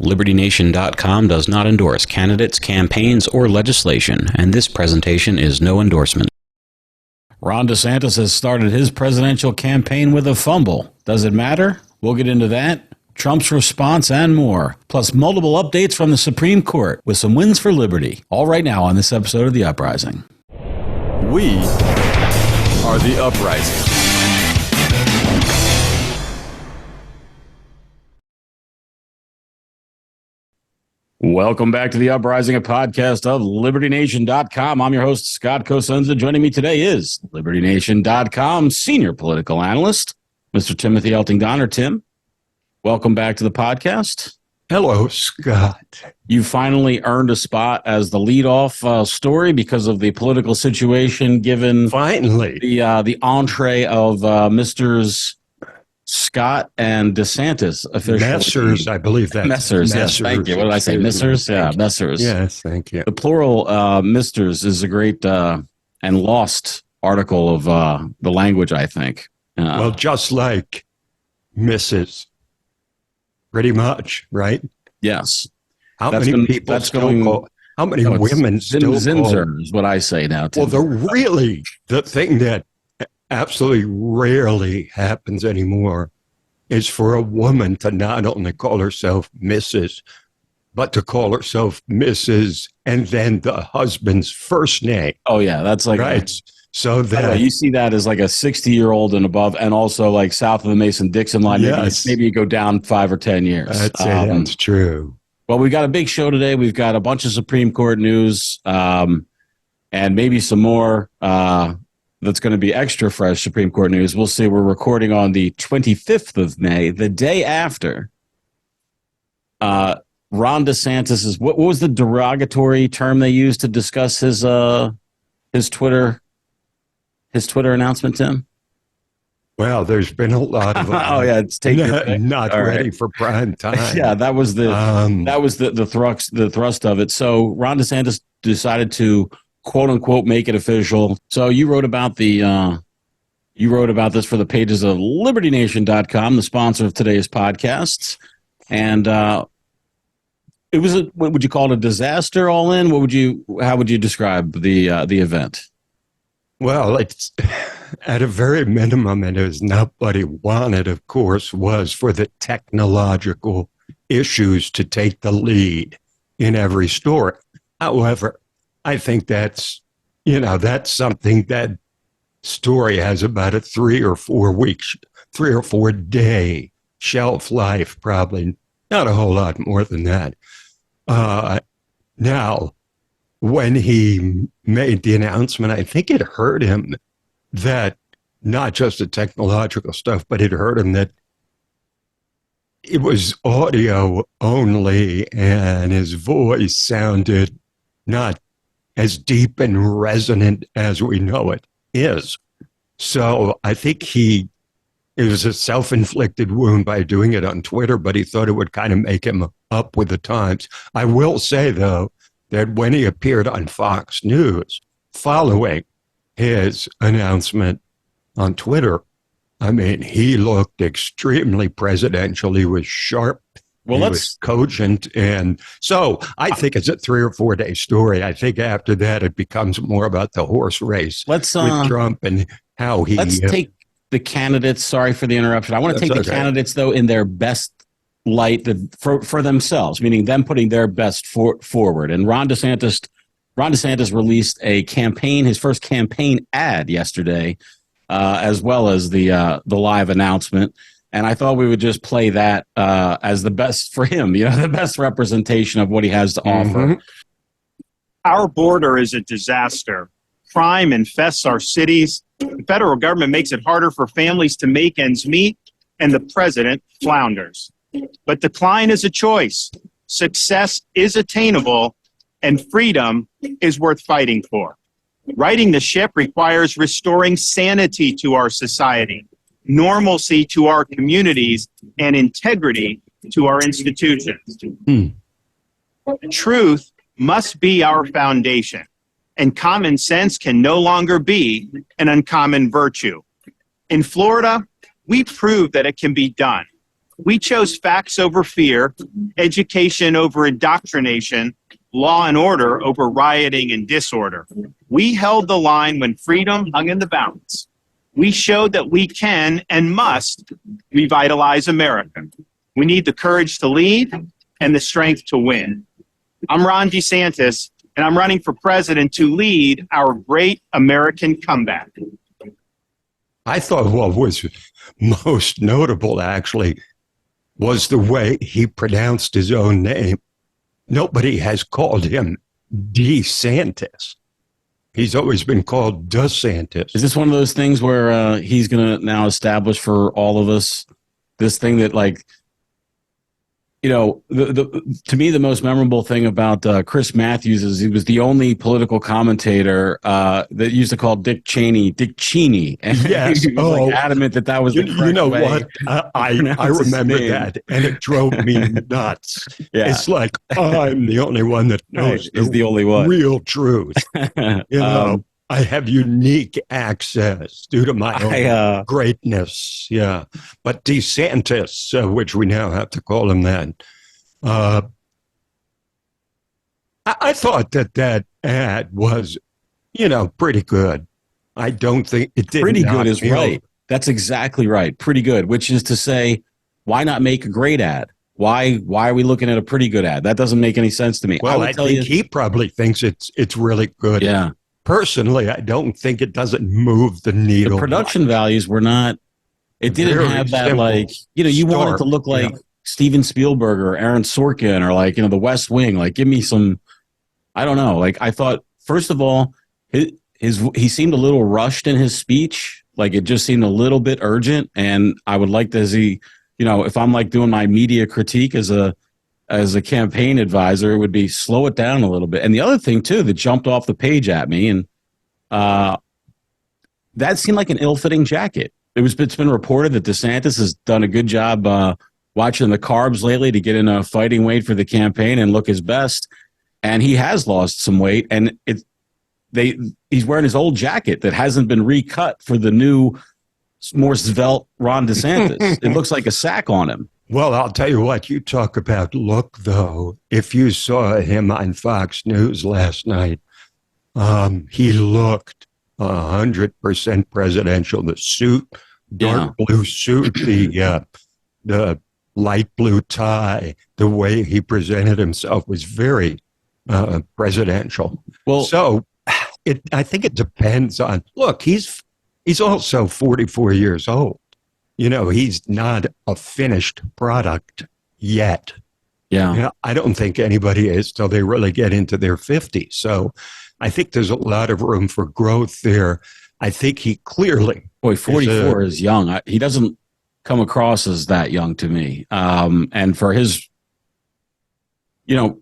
LibertyNation.com does not endorse candidates, campaigns, or legislation, and this presentation is no endorsement. Ron DeSantis has started his presidential campaign with a fumble. Does it matter? We'll get into that, Trump's response, and more. Plus multiple updates from the Supreme Court with some wins for liberty. All right now on this episode of The Uprising. We are The Uprising. Welcome back to The Uprising, a podcast of LibertyNation.com. I'm your host, Scott Cosenza. Joining me today is LibertyNation.com senior political analyst, Mr. Timothy Elting-Donner. Tim, welcome back to the podcast. Hello, Scott. You finally earned a spot as the leadoff story because of the political situation, given finally the entree of Mr. Scott and DeSantis officially. Messers, I believe that. Messers, yes, thank you. What did I say? Messers? Yeah, Messers. Yes, thank you. The plural Misters is a great and lost article of the language, I think. Well, just like Mrs. Pretty much, right? Yes. How many women still call Zinzer is what I say now, Tim. Well, the thing that absolutely rarely happens anymore is for a woman to not only call herself Mrs., but to call herself Mrs. and then the husband's first name. Oh, yeah. That's like, right. So that you see that as like a 60-year-old and above, and also like south of the Mason-Dixon line. Yes. Maybe you go down 5 or 10 years. I'd say that's true. Well, we've got a big show today. We've got a bunch of Supreme Court news and maybe some more that's going to be extra fresh Supreme Court news. We'll see. We're recording on the 25th of May, the day after Ron DeSantis what was the derogatory term they used to discuss his Twitter announcement, Tim? Well, there's been a lot of oh yeah, it's not ready for prime time. Yeah, that was the thrust of it. So Ron DeSantis decided to quote unquote make it official. So you wrote about this for the pages of LibertyNation.com, the sponsor of today's podcasts, and it was what would you call it, a disaster all in? How would you describe the event? Well, it's at a very minimum, and as nobody wanted, of course, was for the technological issues to take the lead in every story. However, I think that's something that story has about a 3 or 4 day shelf life, probably not a whole lot more than that. Now, when he made the announcement, I think it hurt him that not just the technological stuff, but it hurt him that it was audio only and his voice sounded not as deep and resonant as we know it is. So I think it was a self-inflicted wound by doing it on Twitter, but he thought it would kind of make him up with the times. I will say, though, that when he appeared on Fox News following his announcement on Twitter, I mean, he looked extremely presidential. He was sharp. Well, he was cogent. And so I think it's a 3 or 4 day story. I think after that, it becomes more about the horse race with Trump and how he... Let's take the candidates. Sorry for the interruption. I want to take the candidates, though, in their best light for themselves, meaning them putting their best forward. And Ron DeSantis released a campaign, his first campaign ad yesterday, as well as the live announcement. And I thought we would just play that as the best for him, the best representation of what he has to offer. Our border is a disaster. Crime infests our cities. The federal government makes it harder for families to make ends meet, and the president flounders. But decline is a choice. Success is attainable, and freedom is worth fighting for. Righting the ship requires restoring sanity to our society, normalcy to our communities, and integrity to our institutions. Truth must be our foundation, and common sense can no longer be an uncommon virtue. In Florida, we proved that it can be done. We chose facts over fear, education over indoctrination, law and order over rioting and disorder. We held the line when freedom hung in the balance. We showed that we can and must revitalize America. We need the courage to lead and the strength to win. I'm Ron DeSantis, and I'm running for president to lead our great American comeback. I thought what was most notable, actually, was the way he pronounced his own name. Nobody has called him DeSantis. He's always been called DeSantis. Is this one of those things where he's going to now establish for all of us this thing that, like, you know, to me, the most memorable thing about Chris Matthews is he was the only political commentator that used to call Dick Cheney. And yes. he was like adamant that was the correct you know way what? I remember that, and it drove me nuts. Yeah. It's like, I'm the only one that knows is the only one. Real truth. You know, I have unique access due to my own greatness. Yeah. But DeSantis, which we now have to call him that, I thought that ad was, you know, pretty good. I don't think it did. Pretty good is right. That's exactly right. Pretty good, which is to say, why not make a great ad? Why are we looking at a pretty good ad? That doesn't make any sense to me. Well, I think he probably thinks it's really good. Yeah. Personally, I don't think it doesn't move the needle. The production values were not, it didn't Very have that, simple, like, you know, you want it to look like Steven Spielberg or Aaron Sorkin or, like, you know, The West Wing. Like, give me some, I don't know. Like, I thought, first of all, he seemed a little rushed in his speech. Like, it just seemed a little bit urgent. And I would like to see, you know, if I'm like doing my media critique as a campaign advisor, it would be slow it down a little bit. And the other thing, too, that jumped off the page at me, and that seemed like an ill-fitting jacket. It's been reported that DeSantis has done a good job watching the carbs lately to get in a fighting weight for the campaign and look his best. And he has lost some weight. And he's wearing his old jacket that hasn't been recut for the new, more svelte Ron DeSantis. It looks like a sack on him. Well, I'll tell you what, you talk about look, though. If you saw him on Fox News last night, he looked 100% presidential. The suit, dark blue suit, the light blue tie, the way he presented himself was very presidential. Well, so I think it depends on, look, he's also 44 years old. You know, he's not a finished product yet. Yeah. You know, I don't think anybody is till they really get into their 50s. So I think there's a lot of room for growth there. I think he clearly... Boy, 44 is young. He doesn't come across as that young to me. And for his, you know,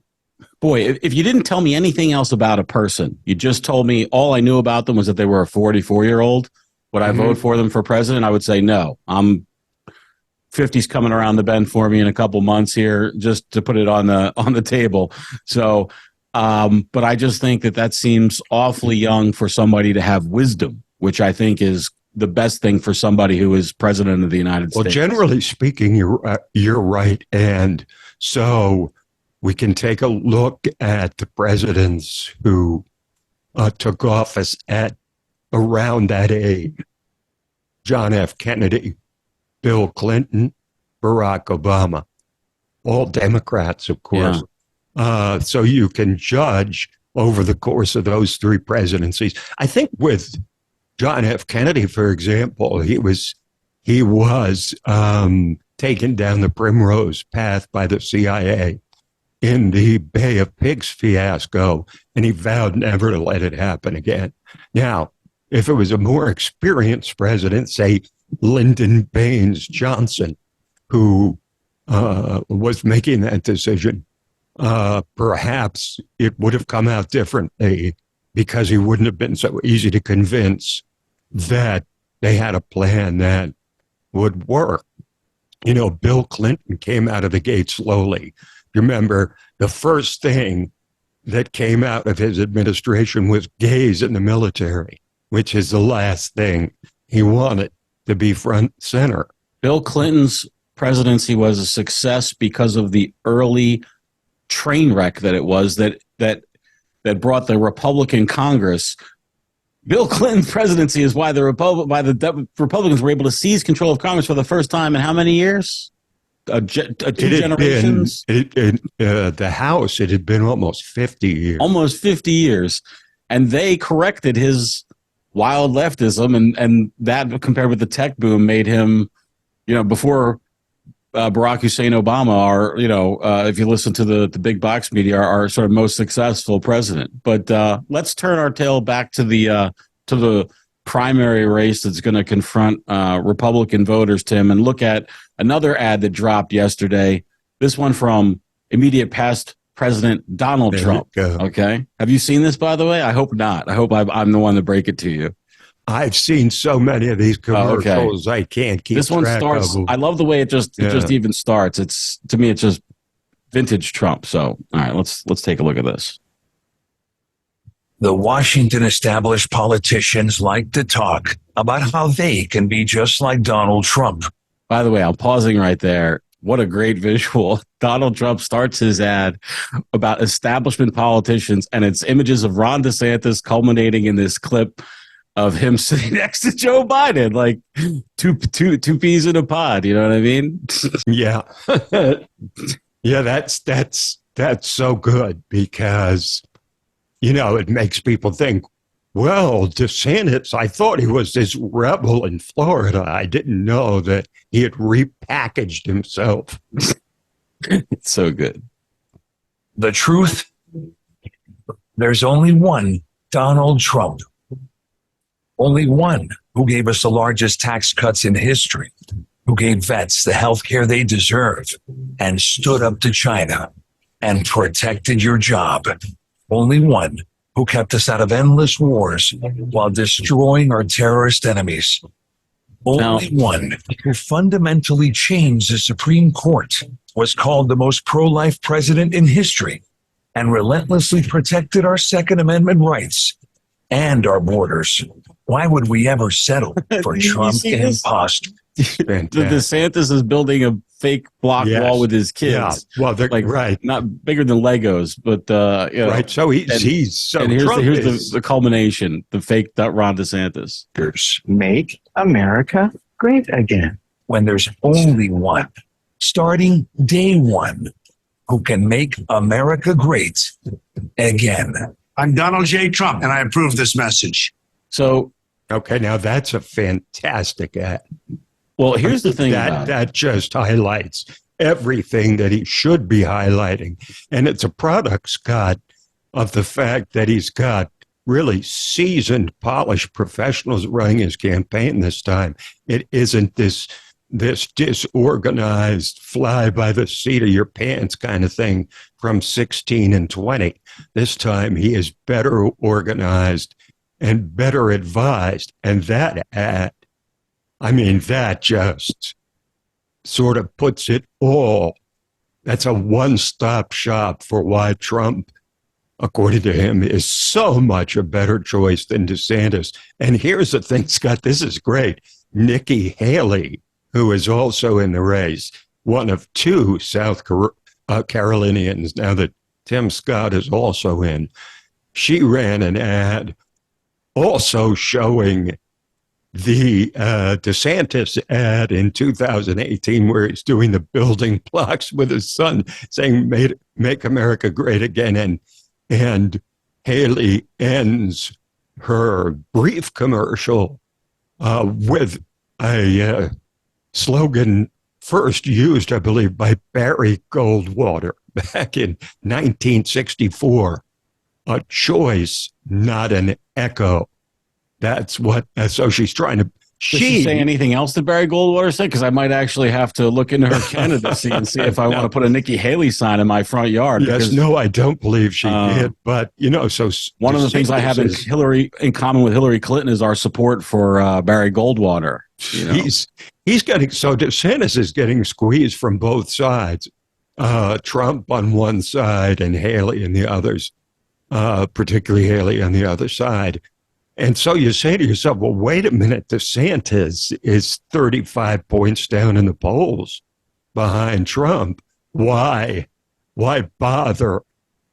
boy, if you didn't tell me anything else about a person, you just told me all I knew about them was that they were a 44-year-old, would I vote for them for president? I would say no. 50's coming around the bend for me in a couple months here, just to put it on the table. So, but I just think that seems awfully young for somebody to have wisdom, which I think is the best thing for somebody who is president of the United States. Well, generally speaking, you're right. And so we can take a look at the presidents who took office at around that age. John F. Kennedy, Bill Clinton, Barack Obama, all Democrats, of course. Yeah. So you can judge over the course of those three presidencies. I think with John F. Kennedy, for example, he was taken down the primrose path by the CIA in the Bay of Pigs fiasco, and he vowed never to let it happen again. Now, if it was a more experienced president, say Lyndon Baines Johnson, who was making that decision, perhaps it would have come out differently because he wouldn't have been so easy to convince that they had a plan that would work. You know, Bill Clinton came out of the gate slowly. Remember, the first thing that came out of his administration was gays in the military, which is the last thing he wanted to be front center. Bill Clinton's presidency was a success because of the early train wreck that it was that brought the Republican Congress. Bill Clinton's presidency is why the Republicans were able to seize control of Congress for the first time in how many years? Two generations? The House, it had been almost 50 years. Almost 50 years. And they corrected his wild leftism, and that, compared with the tech boom, made him, before Barack Hussein Obama, if you listen to the big box media, our sort of most successful president. But let's turn our tail back to the primary race that's going to confront Republican voters, Tim, and look at another ad that dropped yesterday. This one from immediate past President Donald Trump. Okay. Have you seen this, by the way? I hope not. I hope I'm the one to break it to you. I've seen so many of these commercials, I can't keep this one track starts, of them. I love the way it just even starts. To me, it's just vintage Trump. So, all right, let's take a look at this. The Washington established politicians like to talk about how they can be just like Donald Trump. By the way, I'm pausing right there. What a great visual. Donald Trump starts his ad about establishment politicians, and it's images of Ron DeSantis culminating in this clip of him sitting next to Joe Biden, like two peas in a pod. You know what I mean? Yeah. Yeah, that's so good because, it makes people think, well, DeSantis, I thought he was this rebel in Florida. I didn't know that he had repackaged himself. It's so good. The truth, there's only one Donald Trump. Only one who gave us the largest tax cuts in history, who gave vets the health care they deserve, and stood up to China and protected your job. Only one who kept us out of endless wars while destroying our terrorist enemies. Only one who fundamentally changed the Supreme Court, was called the most pro-life president in history, and relentlessly protected our Second Amendment rights and our borders. Why would we ever settle for Trump imposter? The DeSantis is building a fake block wall with his kids. Yeah. Well, they're right. Not bigger than Legos, but right. So he's so. And here's the culmination: the fake Ron DeSantis. Make America great again. When there's only one, starting day one, who can make America great again. I'm Donald J. Trump, and I approve this message. So, okay, now that's a fantastic ad. Well, here's the thing that just highlights everything that he should be highlighting. And it's a product, Scott, of the fact that he's got really seasoned, polished professionals running his campaign this time. It isn't this disorganized, fly by the seat of your pants kind of thing from 16 and 20. This time he is better organized and better advised. And that ad, that just sort of puts it all. That's a one-stop shop for why Trump, according to him, is so much a better choice than DeSantis. And here's the thing, Scott, this is great. Nikki Haley, who is also in the race, one of two South Carolinians, now that Tim Scott is also in, she ran an ad also showing the DeSantis ad in 2018 where he's doing the building blocks with his son saying, make America great again. And Haley ends her brief commercial with a slogan first used, I believe, by Barry Goldwater back in 1964. A choice, not an echo. That's what, so she's trying to. Did she say anything else that Barry Goldwater said? Because I might actually have to look into her candidacy and see if I want to put a Nikki Haley sign in my front yard. Yes, no, I don't believe she did. But, so. One of the things I have in common with Hillary Clinton is our support for Barry Goldwater. He's getting, so DeSantis is getting squeezed from both sides. Trump on one side and Haley on the others, particularly Haley on the other side. And so you say to yourself, well, wait a minute, DeSantis is 35 points down in the polls. behind Trump, why bother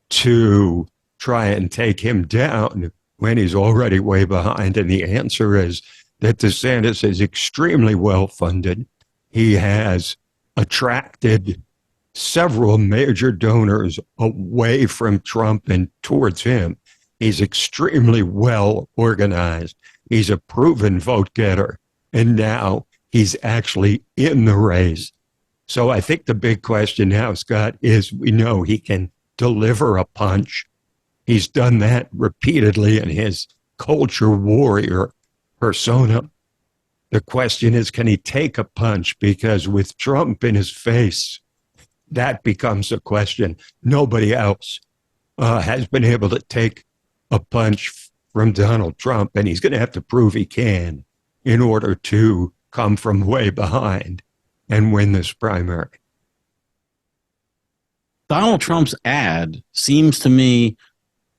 to try and take him down when he's already way behind? And the answer is that DeSantis is extremely well funded. He has attracted several major donors away from Trump and towards him. He's extremely well organized. He's a proven vote getter. And now he's actually in the race. So I think the big question now, Scott, is we know he can deliver a punch. He's done that repeatedly in his culture warrior persona. The question is, can he take a punch? Because with Trump in his face, that becomes a question. Nobody else has been able to take a punch from Donald Trump, and he's going to have to prove he can in order to come from way behind and win this primary. Donald Trump's ad seems to me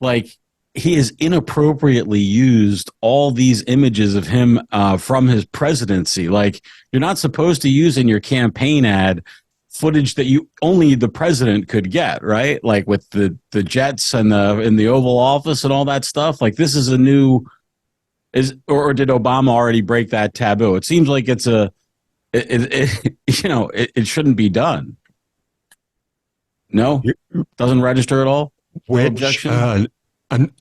like he has inappropriately used all these images of him from his presidency. Like, you're not supposed to use in your campaign ad footage that only the president could get, right? Like with the jets and in the Oval Office and all that stuff. Like, this is a new or did Obama already break that taboo? It seems like it shouldn't be done. No, doesn't register at all. Which I'm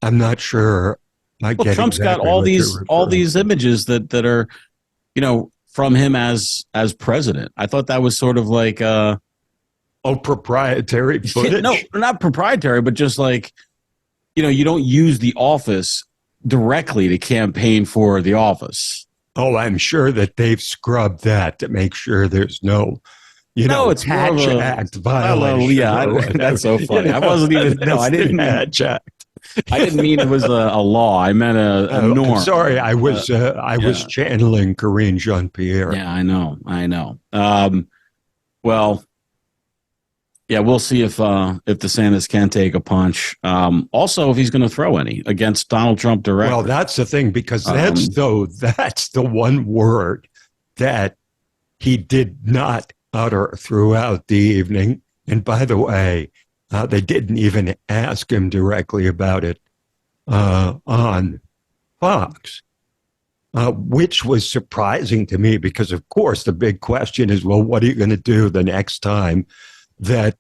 not sure. Well, Trump's got all these images that are, from him as president. I thought that was sort of like proprietary footage. No, not proprietary, but just like, you don't use the office directly to campaign for the office. Oh, I'm sure that they've scrubbed that to make sure there's no, it's Hatch Act violation. That's so funny. I wasn't even. No, I didn't mean Hatch Act. I didn't mean it was a law. I meant a norm. Sorry, I was channeling Corinne Jean-Pierre. Yeah, I know. Well, yeah, we'll see if DeSantis can take a punch. Also, if he's going to throw any against Donald Trump directly. Well, that's the thing, because that's the one word that he did not utter throughout the evening. And by the way, they didn't even ask him directly about it on Fox, which was surprising to me because, of course, the big question is, well, what are you going to do the next time that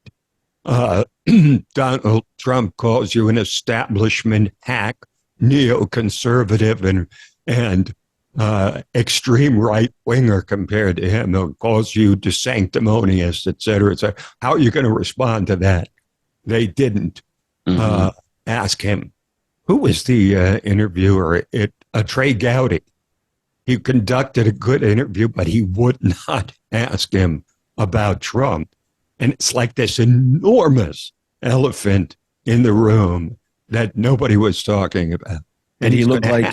Donald Trump calls you an establishment hack, neoconservative, and extreme right-winger compared to him, or calls you sanctimonious, et cetera, et cetera. How are you going to respond to that? They didn't ask him. Who was the interviewer? Trey Gowdy. He conducted a good interview, but he would not ask him about Trump. And it's like this enormous elephant in the room that nobody was talking about. And he looked like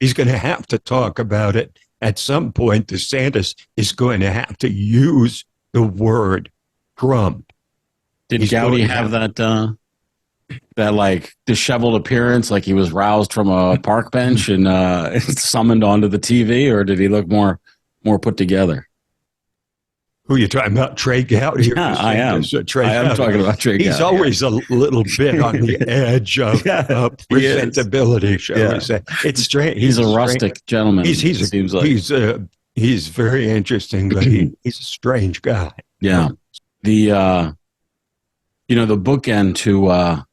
he's going to have to talk about it at some point. DeSantis is going to have to use the word Trump. Did Gowdy have that like disheveled appearance, like he was roused from a park bench and summoned onto the TV, or did he look more put together? Who are you talking about, Trey Gowdy? Yeah, I am. I am talking about Trey Gowdy. He's always a little bit on the edge of presentability, shall we say. It's strange. He's a rustic gentleman. Seems like. He's very interesting, but he's a strange guy. Yeah. The bookend to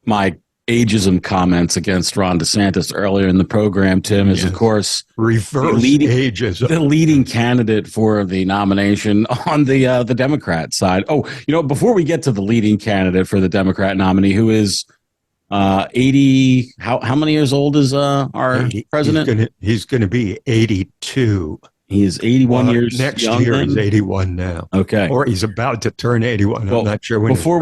my ageism comments against Ron DeSantis earlier in the program, Tim, is, of course, ageism. The leading candidate for the nomination on the Democrat side. Oh, before we get to the leading candidate for the Democrat nominee, who is 80, how many years old is our president? He's going to be 82. He's 81 years next young. Year he's 81 now. Okay. Or he's about to turn 81. Well, I'm not sure when. Before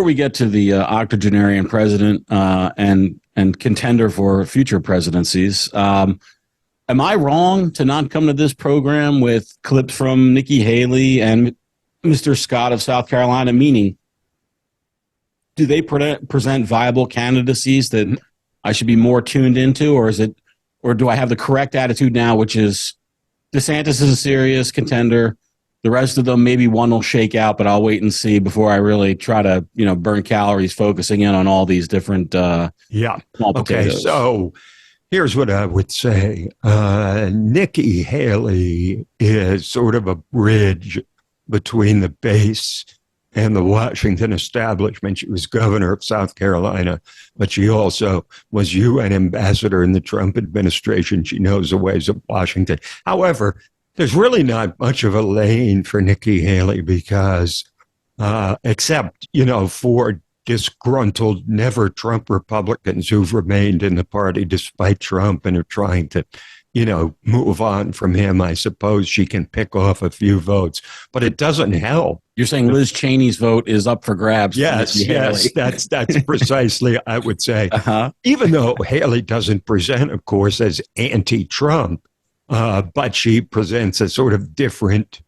we get to the octogenarian president and contender for future presidencies, am I wrong to not come to this program with clips from Nikki Haley and Mr. Scott of South Carolina? Meaning, do they present viable candidacies that I should be more tuned into, or do I have the correct attitude now, which is DeSantis is a serious contender. The rest of them, maybe one will shake out, but I'll wait and see before I really try to, burn calories focusing in on all these different small Okay, potatoes. so here's what I would say. Nikki Haley is sort of a bridge between the base and the Washington establishment. She was governor of South Carolina, but she also was UN ambassador in the Trump administration. She knows the ways of Washington. However, there's really not much of a lane for Nikki Haley because, except, for disgruntled, never Trump Republicans who've remained in the party despite Trump and are trying to, move on from him, I suppose she can pick off a few votes, but it doesn't help. You're saying Liz Cheney's vote is up for grabs? Yes, that's precisely, I would say. Even though Haley doesn't present, of course, as anti-Trump, but she presents a sort of different,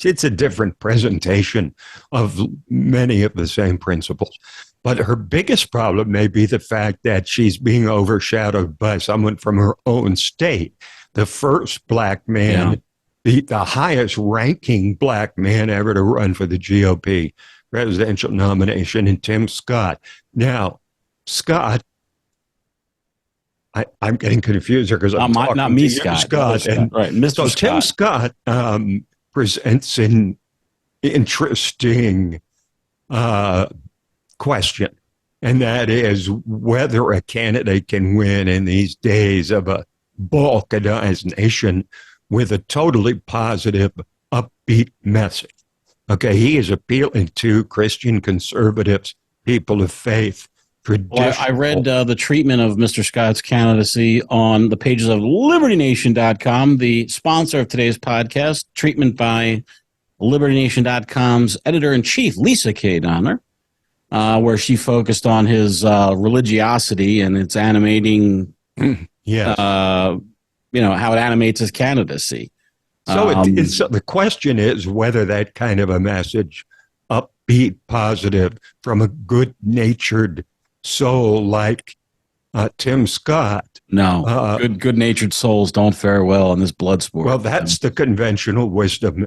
it's a different presentation of many of the same principles. But her biggest problem may be the fact that she's being overshadowed by someone from her own state. The first black man, the highest ranking black man ever to run for the GOP presidential nomination, and Tim Scott. Now, Scott, I'm getting confused here because I'm talking not me, to Scott. Scott. And right, Mr. so Scott. Tim Scott presents an interesting question, and that is whether a candidate can win in these days of a balkanized nation with a totally positive, upbeat message. Okay, he is appealing to Christian conservatives, people of faith. Well, I read the treatment of Mr. Scott's candidacy on the pages of LibertyNation.com, the sponsor of today's podcast, treatment by LibertyNation.com's editor-in-chief, Lisa K. Donner, where she focused on his religiosity and its animating, how it animates his candidacy. So, so the question is whether that kind of a message, upbeat, positive, from a good-natured soul like Tim Scott. No, good-natured souls don't fare well in this blood sport. Well, that's the conventional wisdom,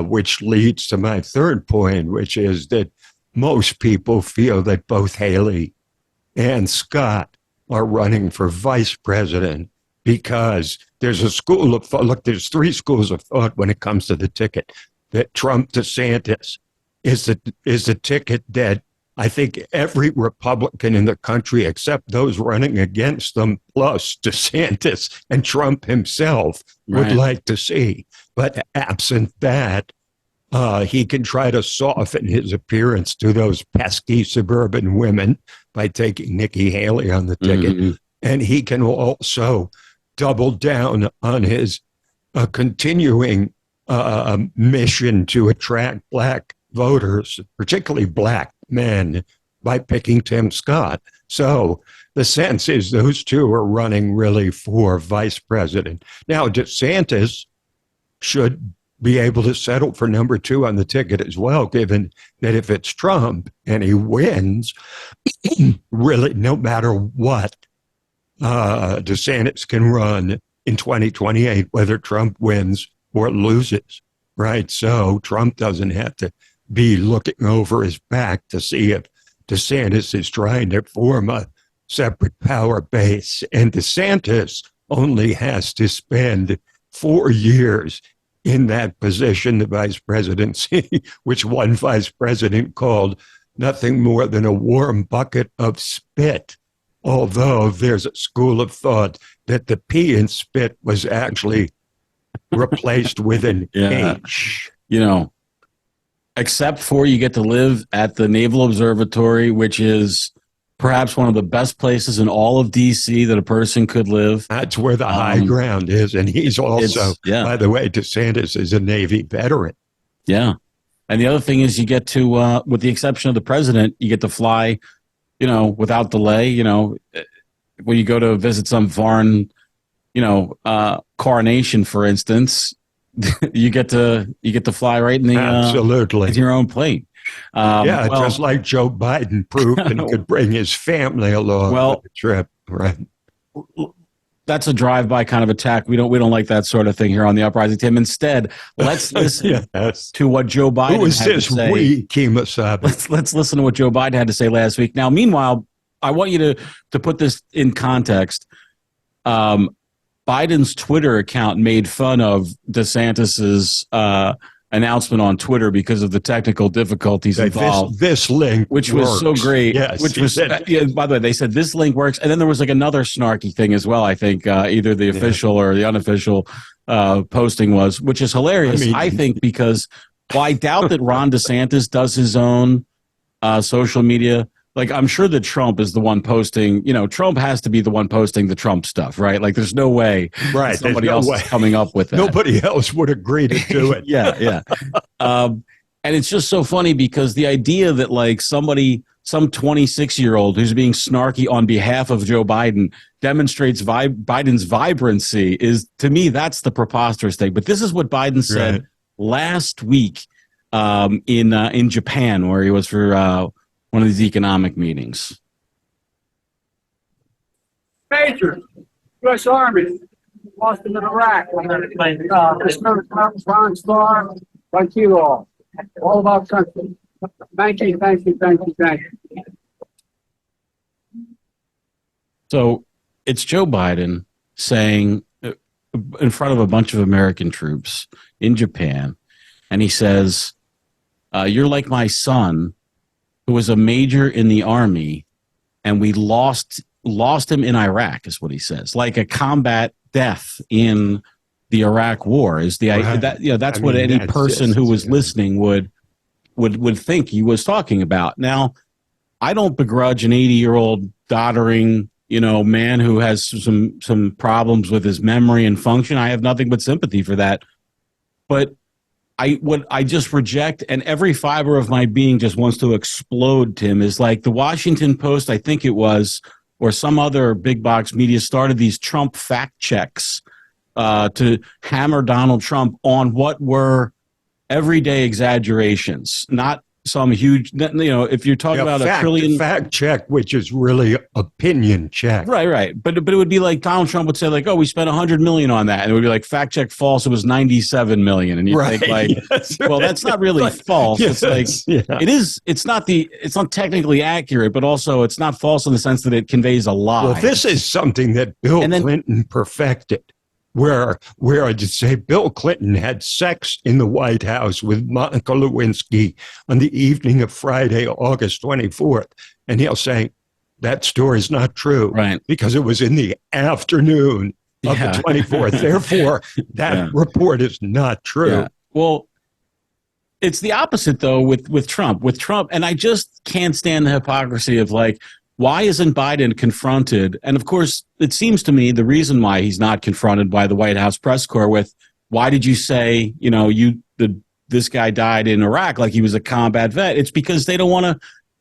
which leads to my third point, which is that most people feel that both Haley and Scott are running for vice president because there's a school of thought. Look, there's three schools of thought when it comes to the ticket. That Trump DeSantis is the ticket that I think every Republican in the country, except those running against them, plus DeSantis and Trump himself, would like to see. But absent that, he can try to soften his appearance to those pesky suburban women by taking Nikki Haley on the ticket. Mm-hmm. And he can also double down on his continuing mission to attract black voters, particularly black men, by picking Tim Scott. So the sense is those two are running really for vice president. Now, DeSantis should be able to settle for number two on the ticket as well, given that if it's Trump and he wins, really, no matter what, DeSantis can run in 2028, whether Trump wins or loses, right? So Trump doesn't have to be looking over his back to see if DeSantis is trying to form a separate power base. And DeSantis only has to spend 4 years in that position, the vice presidency, which one vice president called nothing more than a warm bucket of spit. Although there's a school of thought that the P in spit was actually replaced with an H. Except for you get to live at the Naval Observatory, which is perhaps one of the best places in all of D.C. that a person could live. That's where the high ground is. And he's also, by the way, DeSantis is a Navy veteran. Yeah. And the other thing is you get to, with the exception of the president, you get to fly, without delay, when you go to visit some foreign, coronation, for instance, you get to fly right in the absolutely in your own plane. Just like Joe Biden proved and could bring his family along on the trip, right? that's a drive-by kind of attack. We don't like that sort of thing here on the Uprising, Tim. Instead, let's listen to what Joe Biden Who is had this to say. we, Kemosabe? Let's listen to what Joe Biden had to say last week. Now, meanwhile, I want you to put this in context. Biden's Twitter account made fun of DeSantis's announcement on Twitter because of the technical difficulties involved. This link, which works. was so great. Yes, which was by the way, they said this link works, and then there was like another snarky thing as well. I think either the official or the unofficial posting was, which is hilarious. I think because I doubt that Ron DeSantis does his own social media. Like, I'm sure that Trump is the one posting, Trump has to be the one posting the Trump stuff, right? Like, there's no way somebody else is coming up with that. Nobody else would agree to do it. Yeah. And it's just so funny because the idea that, like, some 26-year-old who's being snarky on behalf of Joe Biden demonstrates Biden's vibrancy is, to me, that's the preposterous thing. But this is what Biden said last week in Japan, where he was for one of these economic meetings. Major, U.S. Army, lost in Iraq. This Ron Star, like you all about country. Thank you. So it's Joe Biden saying in front of a bunch of American troops in Japan, and he says, you're like my son, who was a major in the army, and we lost him in Iraq, is what he says. Like a combat death in the Iraq war is the idea. That's what any person who was listening would think he was talking about. Now, I don't begrudge an 80-year-old doddering, man who has some problems with his memory and function. I have nothing but sympathy for that. But what I just reject, and every fiber of my being just wants to explode, Tim, is like the Washington Post, I think it was, or some other big box media started these Trump fact checks to hammer Donald Trump on what were everyday exaggerations, not some huge, if you're talking about a trillion fact check, which is really opinion check. Right. But it would be like Donald Trump would say, like, oh, we spent $100 million on that. And it would be like, fact check false. It was $97 million. And you think like, well, that's not really false. It's like, it's not technically accurate, but also it's not false in the sense that it conveys a lie. Well, this is something that Bill Clinton perfected. Where I'd say Bill Clinton had sex in the White House with Monica Lewinsky on the evening of Friday, August 24th. And he'll say, that story's not true. Right. Because it was in the afternoon of the 24th. Therefore, that report is not true. Yeah. Well, it's the opposite, though, with Trump. With Trump, and I just can't stand the hypocrisy of, like, why isn't Biden confronted? And of course, it seems to me the reason why he's not confronted by the White House press corps with, why did you say, this guy died in Iraq like he was a combat vet? It's because they don't want to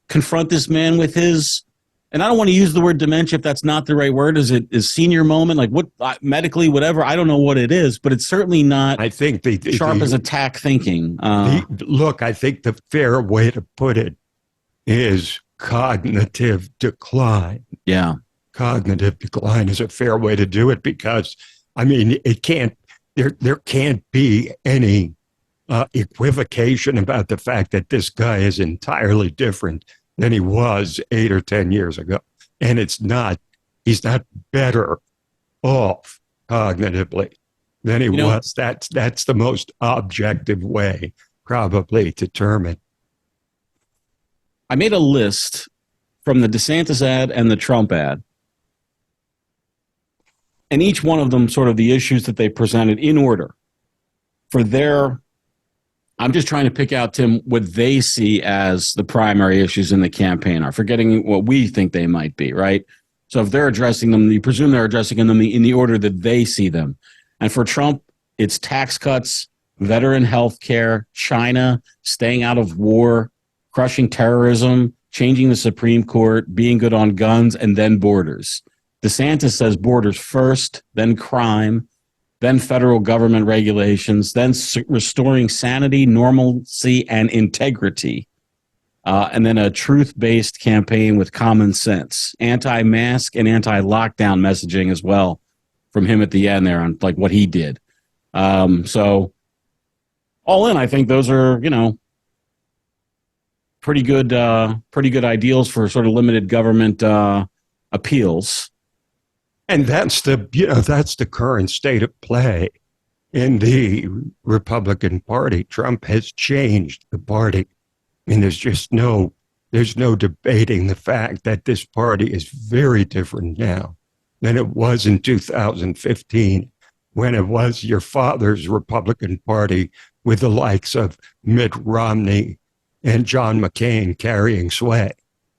confront this man with his, and I don't want to use the word dementia if that's not the right word. Is it is senior moment? Like what, medically, whatever. I don't know what it is, but it's certainly not I think sharp as attack thinking. Look, I think the fair way to put it is cognitive decline. Yeah. Cognitive decline is a fair way to do it because, it can't, there can't be any equivocation about the fact that this guy is entirely different than he was 8 or 10 years ago. And he's not better off cognitively than he was. That's the most objective way probably to term it. I made a list from the DeSantis ad and the Trump ad. And each one of them sort of the issues that they presented in order for I'm just trying to pick out, Tim, what they see as the primary issues in the campaign are, forgetting what we think they might be, right? So if they're addressing them, you presume they're addressing them in the order that they see them. And for Trump, it's tax cuts, veteran health care, China, staying out of war, crushing terrorism, changing the Supreme Court, being good on guns, and then borders. DeSantis says borders first, then crime, then federal government regulations, then restoring sanity, normalcy, and integrity. And then a truth-based campaign with common sense, anti-mask and anti-lockdown messaging as well. from him at the end there on like what he did. So all in, I think those are, pretty good ideals for sort of limited government appeals. And that's the current state of play in the Republican Party. Trump has changed the party. I mean, there's no debating the fact that this party is very different now than it was in 2015, when it was your father's Republican Party with the likes of Mitt Romney and John McCain carrying sway,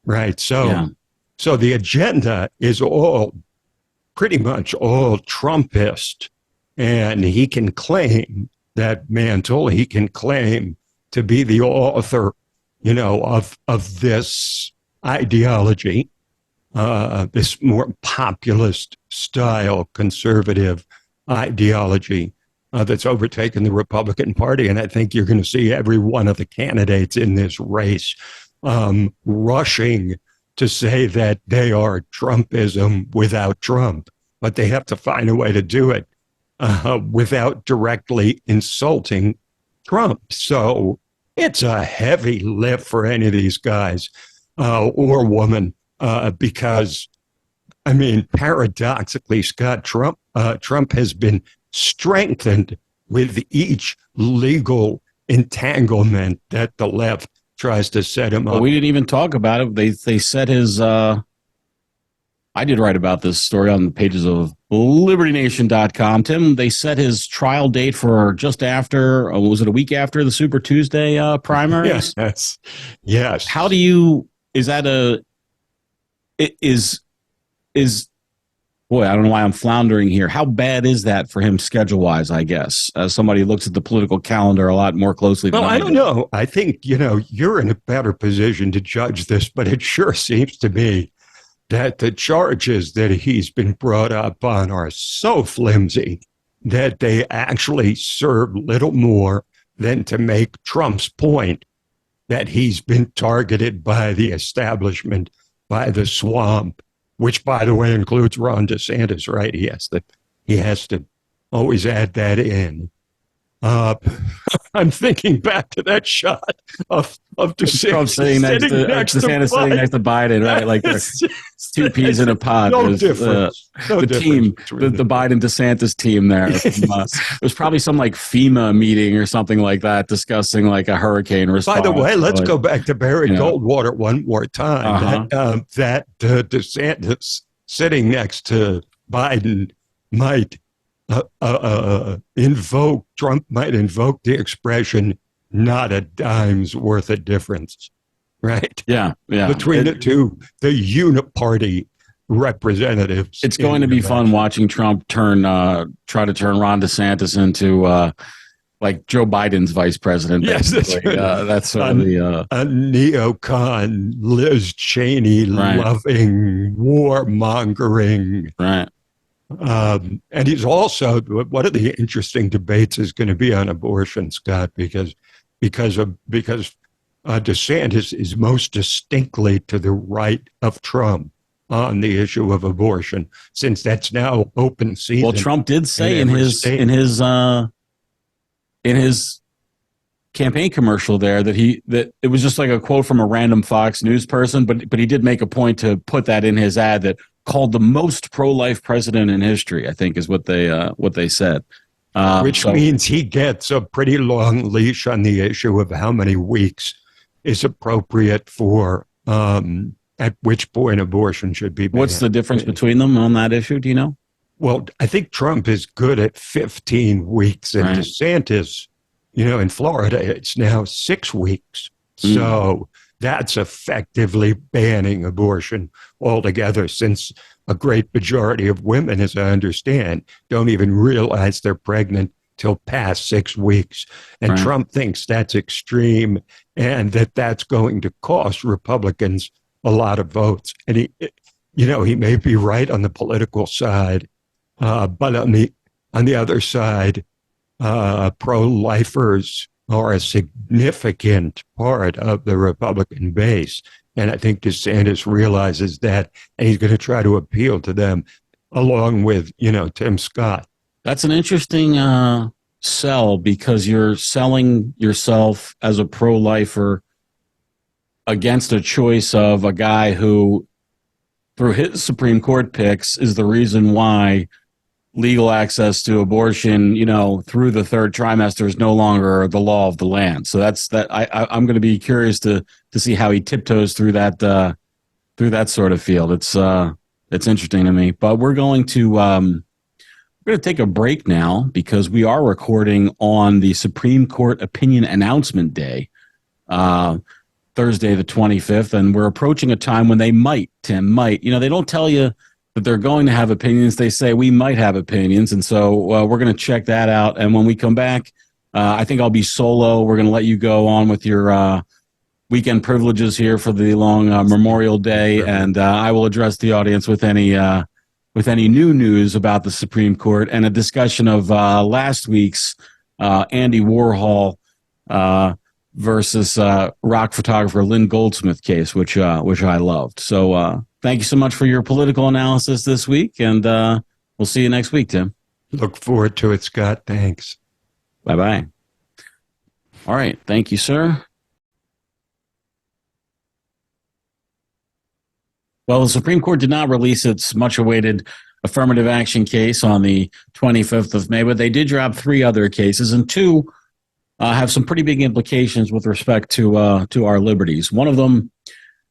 right? So the agenda is pretty much all Trumpist, and he can claim that mantle. He can claim to be the author, of this ideology, this more populist style conservative ideology that's overtaken the Republican Party. And I think you're going to see every one of the candidates in this race rushing to say that they are Trumpism without Trump, but they have to find a way to do it without directly insulting Trump. So it's a heavy lift for any of these guys or woman because, I mean, paradoxically, Scott, Trump has been strengthened with each legal entanglement that the left tries to set him up. We didn't even talk about it. They set his. I did write about this story on the pages of LibertyNation.com. Tim, they set his trial date for just after. Was it a week after the Super Tuesday primaries? Yes. How do you? Is that Boy, I don't know why I'm floundering here. How bad is that for him schedule-wise, I guess, as somebody who looks at the political calendar a lot more closely than I do? I don't know. I think, you're in a better position to judge this, but it sure seems to me that the charges that he's been brought up on are so flimsy that they actually serve little more than to make Trump's point that he's been targeted by the establishment, by the swamp, which, by the way, includes Ron DeSantis, right? He has to always add that in. I'm thinking back to that shot of DeSantis Trump sitting next to DeSantis sitting next to Biden, right? Like two peas in a pod. No difference. The team, the Biden DeSantis team there. There's probably some like FEMA meeting or something like that discussing like a hurricane response. By the way, let's go back to Barry Goldwater one more time. That DeSantis sitting next to Biden might Trump might invoke the expression "not a dime's worth of difference," right? Yeah. Between the uniparty representatives. It's going to be fun watching Trump try to turn Ron DeSantis into like Joe Biden's vice president. Yes, that's sort of the a neocon, Liz Cheney loving, warmongering, right. And he's also, one of the interesting debates is going to be on abortion, Scott, because DeSantis is most distinctly to the right of Trump on the issue of abortion, since that's now open season. Well, Trump did say in his campaign commercial there that it was just like a quote from a random Fox News person, but he did make a point to put that in his ad that called the most pro-life president in history, I think is what they said. Which means he gets a pretty long leash on the issue of how many weeks is appropriate for at which point abortion should be banned. What's the difference between them on that issue? Do you know? Well, I think Trump is good at 15 weeks, and DeSantis, in Florida, it's now 6 weeks. So that's effectively banning abortion altogether, since a great majority of women, as I understand, don't even realize they're pregnant till past 6 weeks. And Trump thinks that's extreme and that's going to cost Republicans a lot of votes. And he may be right on the political side, but on the other side, pro-lifers are a significant part of the Republican base. And I think DeSantis realizes that, and he's going to try to appeal to them. along with, Tim Scott. That's an interesting sell, because you're selling yourself as a pro-lifer against a choice of a guy who, through his Supreme Court picks, is the reason why legal access to abortion, through the third trimester is no longer the law of the land. So I'm going to be curious to see how he tiptoes through that sort of field. It's interesting to me. But we're going to take a break now, because we are recording on the Supreme Court opinion announcement day, Thursday the 25th, and we're approaching a time when they might. They don't tell you that they're going to have opinions. They say we might have opinions, and so we're going to check that out. And when we come back, I think I'll be solo. We're going to let you go on with your weekend privileges here for the long Memorial Day, and I will address the audience with any new news about the Supreme Court and a discussion of last week's Andy Warhol versus rock photographer Lynn Goldsmith case, which I loved. So thank you so much for your political analysis this week, and we'll see you next week, Tim. Look forward to it, Scott. Thanks. Bye-bye. All right. Thank you, sir. Well, the Supreme Court did not release its much-awaited affirmative action case on the 25th of May, but they did drop 3 other cases, and 2 have some pretty big implications with respect to our liberties. One of them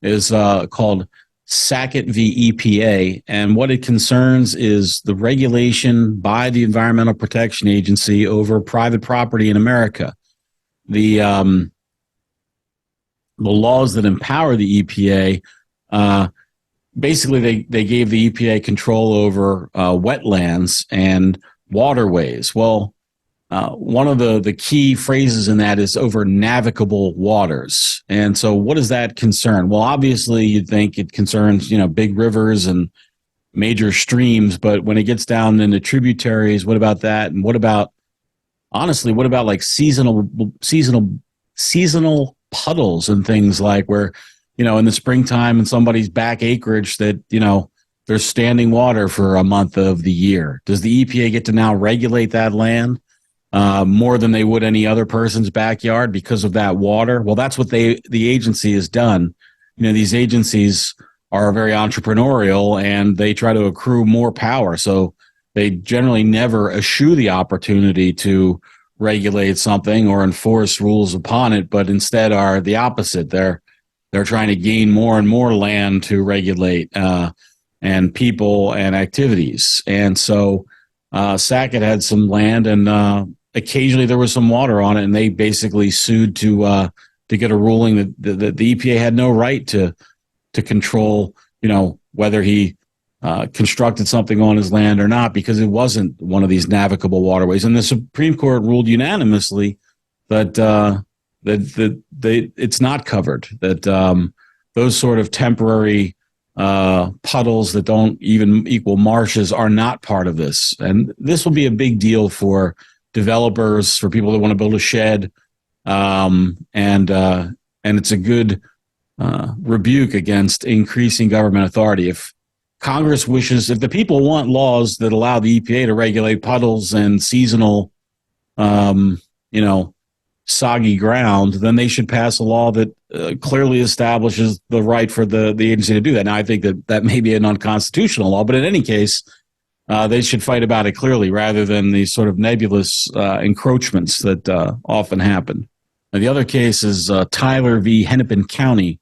is called Sackett v. EPA, and what it concerns is the regulation by the Environmental Protection Agency over private property in America. The laws that empower the EPA, basically they gave the EPA control over wetlands and waterways. Well, one of the key phrases in that is over navigable waters. And so what does that concern? Well, obviously you'd think it concerns, big rivers and major streams, but when it gets down into tributaries, what about that? And what about like seasonal puddles and things like where, in the springtime in somebody's back acreage that, there's standing water for a month of the year. Does the EPA get to now regulate that land more than they would any other person's backyard because of that water? Well, that's what the agency has done. These agencies are very entrepreneurial and they try to accrue more power. So they generally never eschew the opportunity to regulate something or enforce rules upon it, but instead are the opposite. They're trying to gain more and more land to regulate and people and activities. And so Sackett had some land, and occasionally there was some water on it, and they basically sued to get a ruling that the EPA had no right to control, whether he constructed something on his land or not, because it wasn't one of these navigable waterways. And the Supreme Court ruled unanimously that it's not covered, that those sort of temporary puddles that don't even equal marshes are not part of this. And this will be a big deal for developers, for people that want to build a shed. And it's a good rebuke against increasing government authority. If Congress wishes, if the people want laws that allow the EPA to regulate puddles and seasonal, soggy ground, then they should pass a law that clearly establishes the right for the agency to do that. Now, I think that may be an unconstitutional law, but in any case, they should fight about it clearly rather than these sort of nebulous encroachments that often happen. Now, the other case is Tyler v. Hennepin County,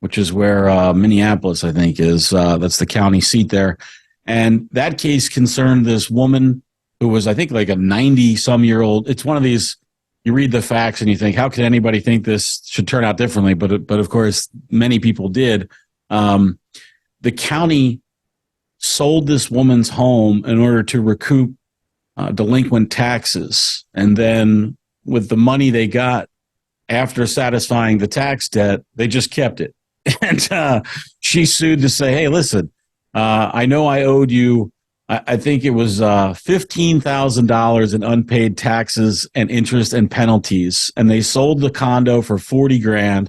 which is where Minneapolis, I think, is. That's the county seat there. And that case concerned this woman who was, I think, like a 90-some-year-old. It's one of these, you read the facts and you think, how could anybody think this should turn out differently? But of course, many people did. The county sold this woman's home in order to recoup delinquent taxes. And then with the money they got after satisfying the tax debt, they just kept it. And she sued to say, hey, listen, I know I owed you, I think it was $15,000 in unpaid taxes and interest and penalties. And they sold the condo for $40,000,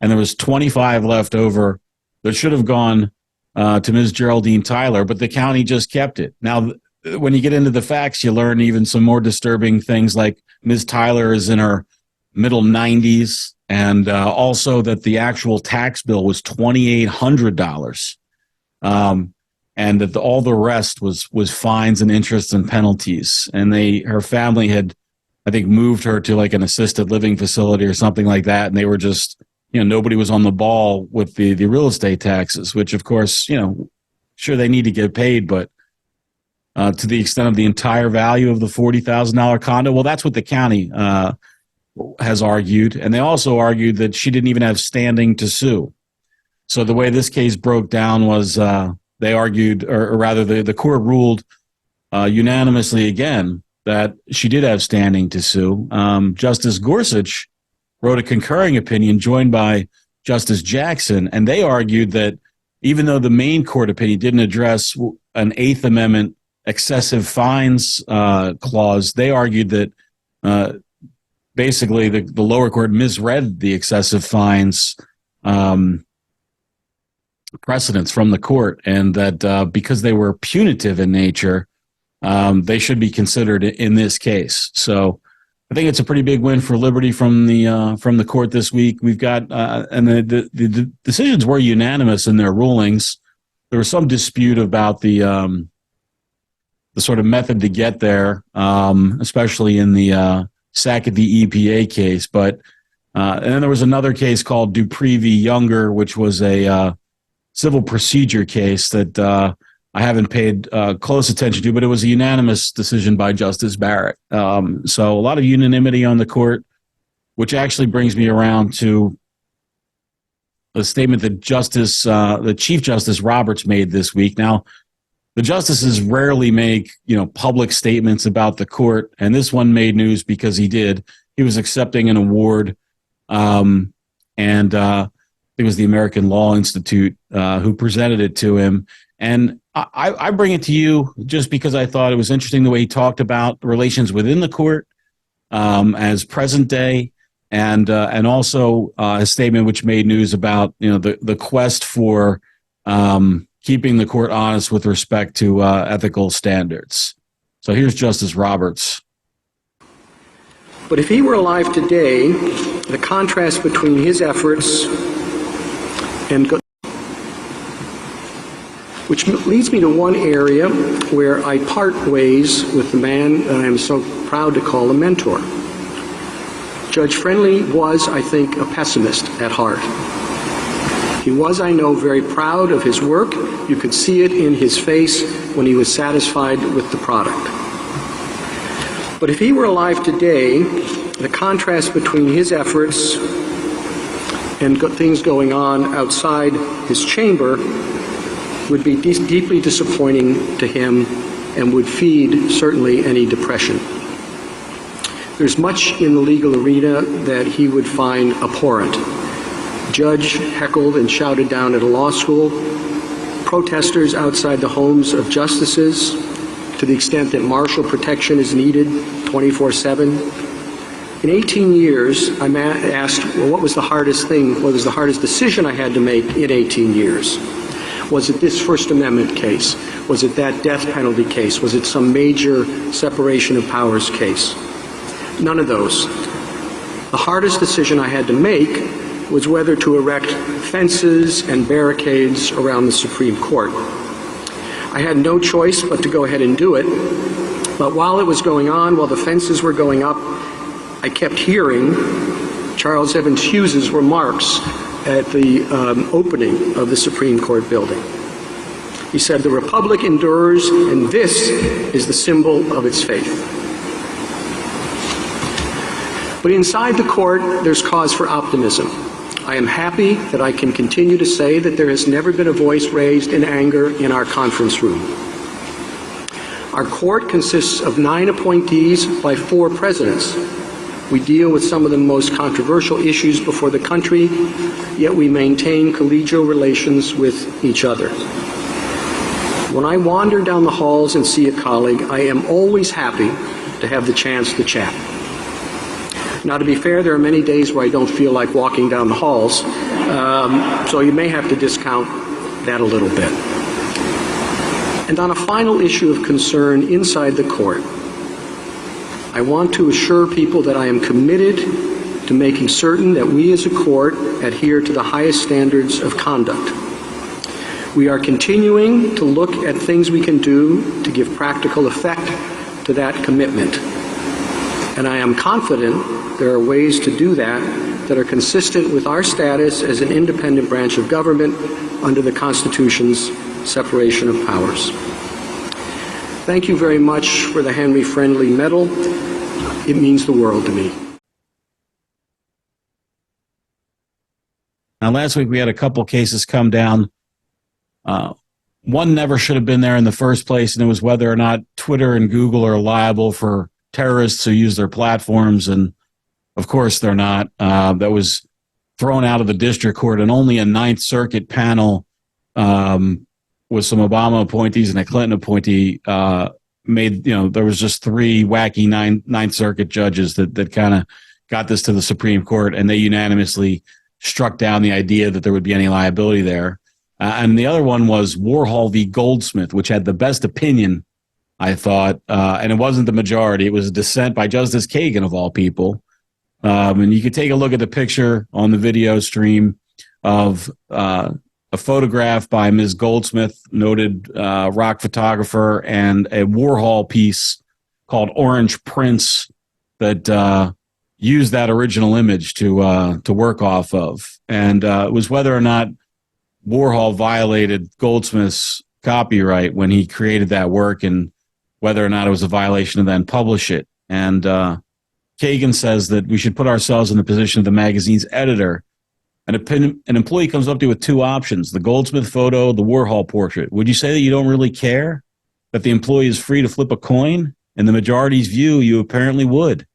and there was $25,000 left over that should have gone to Ms. Geraldine Tyler, but the county just kept it. Now, when you get into the facts, you learn even some more disturbing things, like Ms. Tyler is in her middle 90s, and also that the actual tax bill was $2,800, and that all the rest was fines and interest and penalties. And her family had, I think, moved her to like an assisted living facility or something like that, and they were just, nobody was on the ball with the real estate taxes, which of course, sure, they need to get paid, but to the extent of the entire value of the $40,000 condo, well, that's what the county has argued. And they also argued that she didn't even have standing to sue. So the way this case broke down was they argued, or rather the court ruled unanimously again that she did have standing to sue. Justice Gorsuch wrote a concurring opinion joined by Justice Jackson, and they argued that even though the main court opinion didn't address an Eighth Amendment excessive fines clause, they argued that basically the lower court misread the excessive fines precedents from the court, and that because they were punitive in nature, they should be considered in this case. So I think it's a pretty big win for liberty from the court this week. We've got and the decisions were unanimous in their rulings. There was some dispute about the sort of method to get there, especially in the Sackett v. EPA case. But and then there was another case called Dupree v. Younger, which was a civil procedure case that I haven't paid close attention to, but it was a unanimous decision by Justice Barrett. So a lot of unanimity on the court, which actually brings me around to a statement that the Chief Justice Roberts made this week. Now, the justices rarely make, public statements about the court, and this one made news because he did. He was accepting an award, and it was the American Law Institute who presented it to him. And I bring it to you just because I thought it was interesting the way he talked about relations within the court as present day, and also a statement which made news about the quest for keeping the court honest with respect to ethical standards. So here's Justice Roberts. But if he were alive today, the contrast between his efforts and which leads me to one area where I part ways with the man that I am so proud to call a mentor. Judge Friendly was, I think, a pessimist at heart. He was, I know, very proud of his work. You could see it in his face when he was satisfied with the product. But if he were alive today, the contrast between his efforts and things going on outside his chamber would be deeply disappointing to him and would feed certainly any depression. There's much in the legal arena that he would find abhorrent. Judge heckled and shouted down at a law school, protesters outside the homes of justices to the extent that martial protection is needed 24/7. In 18 years, I'm asked, well, what was the hardest thing? What was the hardest decision I had to make in 18 years? Was it this First Amendment case? Was it that death penalty case? Was it some major separation of powers case? None of those. The hardest decision I had to make was whether to erect fences and barricades around the Supreme Court. I had no choice but to go ahead and do it. But while it was going on, while the fences were going up, I kept hearing Charles Evans Hughes's remarks at the opening of the Supreme Court building. He said, "The Republic endures, and this is the symbol of its faith." But inside the court, there's cause for optimism. I am happy that I can continue to say that there has never been a voice raised in anger in our conference room. Our court consists of 9 appointees by 4 presidents. We deal with some of the most controversial issues before the country, yet we maintain collegial relations with each other. When I wander down the halls and see a colleague, I am always happy to have the chance to chat. Now, to be fair, there are many days where I don't feel like walking down the halls, so you may have to discount that a little bit. And on a final issue of concern inside the court, I want to assure people that I am committed to making certain that we as a court adhere to the highest standards of conduct. We are continuing to look at things we can do to give practical effect to that commitment. And I am confident there are ways to do that are consistent with our status as an independent branch of government under the Constitution's separation of powers. Thank you very much for the Henry Friendly Medal. It means the world to me. Now, last week we had a couple cases come down. One never should have been there in the first place, and it was whether or not Twitter and Google are liable for terrorists who use their platforms, and of course they're not. That was thrown out of the district court, and only a Ninth Circuit panel with some Obama appointees and a Clinton appointee there was just three wacky Ninth Circuit judges that kind of got this to the Supreme Court, and they unanimously struck down the idea that there would be any liability there. And the other one was Warhol v. Goldsmith, which had the best opinion, I thought, and it wasn't the majority. It was a dissent by Justice Kagan, of all people. And you could take a look at the picture on the video stream of a photograph by Ms. Goldsmith, noted rock photographer, and a Warhol piece called Orange Prince that used that original image to work off of. And it was whether or not Warhol violated Goldsmith's copyright when he created that work, and whether or not it was a violation to then publish it. And Kagan says that we should put ourselves in the position of the magazine's editor. An employee comes up to you with two options: the Goldsmith photo, the Warhol portrait. Would you say that you don't really care, that the employee is free to flip a coin? In the majority's view, you apparently would.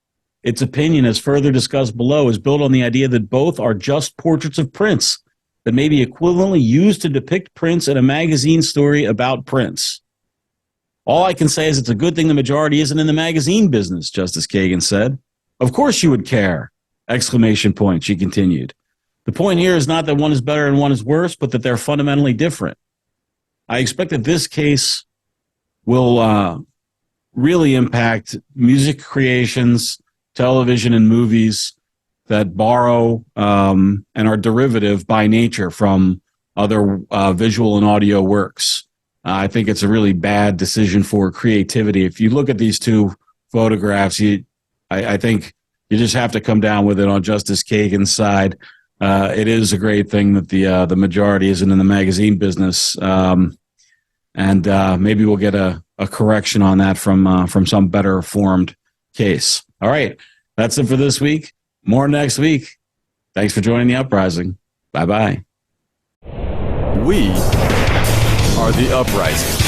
Its opinion, as further discussed below, is built on the idea that both are just portraits of Prince that may be equivalently used to depict Prince in a magazine story about Prince. All I can say is it's a good thing the majority isn't in the magazine business, Justice Kagan said. Of course you would care! Exclamation point, she continued. The point here is not that one is better and one is worse, but that they're fundamentally different. I expect that this case will really impact music creations, television and movies that borrow and are derivative by nature from other visual and audio works. I think it's a really bad decision for creativity. If you look at these two photographs, I think you just have to come down with it on Justice Kagan's side. It is a great thing that the majority isn't in the magazine business, and maybe we'll get a correction on that from some better formed case. All right, that's it for this week. More next week. Thanks for joining the Uprising. Bye-bye. We are the Uprising.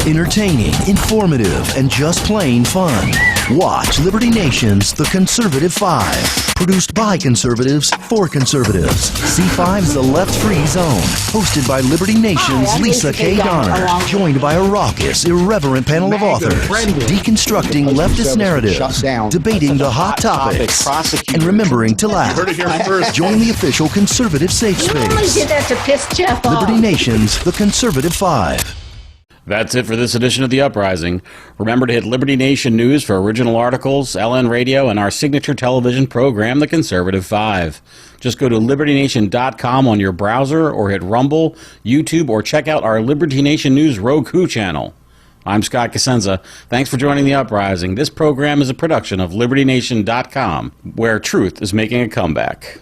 Entertaining, informative, and just plain fun. Watch Liberty Nation's The Conservative 5. Produced by conservatives for conservatives. C5's The Left Free Zone. Hosted by Liberty Nation's Lisa K. Donner. Joined by a raucous, irreverent panel of authors. Deconstructing leftist narratives. Debating the hot topics. And remembering to laugh. Join the official conservative safe space. You only did that to piss Jeff off. Liberty Nation's The Conservative 5. That's it for this edition of The Uprising. Remember to hit Liberty Nation News for original articles, LN Radio, and our signature television program, The Conservative 5. Just go to libertynation.com on your browser or hit Rumble, YouTube, or check out our Liberty Nation News Roku channel. I'm Scott Cosenza. Thanks for joining The Uprising. This program is a production of libertynation.com, where truth is making a comeback.